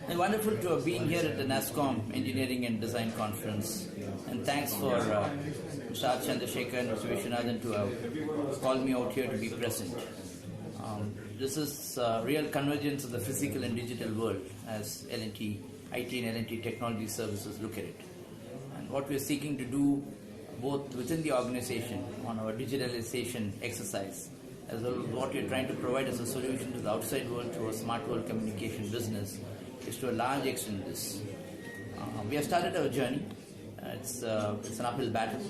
And wonderful to have been here at the NASSCOM Engineering and Design Conference. And thanks for Mr. R. Chandrasekhar and Mr. Vishwanathan to have called me out here to be present. This is real convergence of the physical and digital world as L&T, IT and L&T Technology Services look at it. And what we are seeking to do both within the organization on our digitalization exercise, as well as what we are trying to provide as a solution to the outside world through a smart world communication business, is to a large extent this. We have started our journey. It's an uphill battle.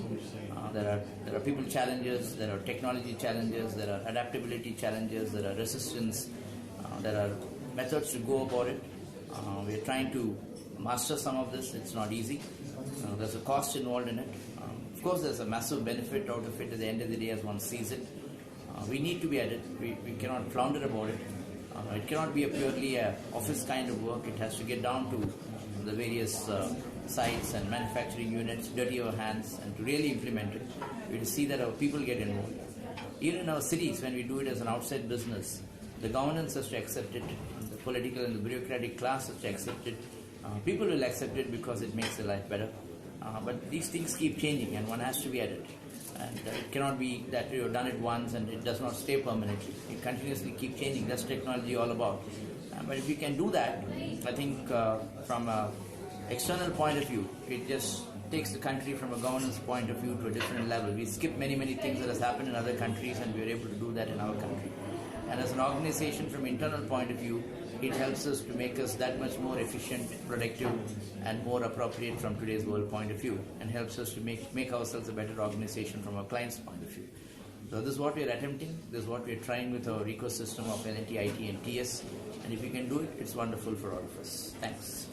There are people challenges, there are technology challenges, there are adaptability challenges, there are resistance, there are methods to go about it. We are trying to master some of this. It's not easy. There's a cost involved in it. Of course, there's a massive benefit out of it at the end of the day as one sees it. We need to be at it. We cannot flounder about it. It cannot be a purely office kind of work. It has to get down to the various sites and manufacturing units, dirty our hands, and to really implement it. We have to see that our people get involved. Even in our cities, when we do it as an outside business, the governance has to accept it, the political and the bureaucratic class has to accept it. People will accept it because it makes their life better. But these things keep changing and one has to be at it. And it cannot be that you have done it once and it does not stay permanently. It continuously keep changing. That's technology all about. But if you can do that, I think from an external point of view, it just takes the country from a governance point of view to a different level. We skip many things that has happened in other countries and we are able to do that in our country. And as an organization from internal point of view, it helps us to make us that much more efficient, productive, and more appropriate from today's world point of view, and helps us to make ourselves a better organization from our client's point of view. So this is what we are attempting, this is what we are trying with our ecosystem of L&T, IT, and TS, and if we can do it, it's wonderful for all of us. Thanks.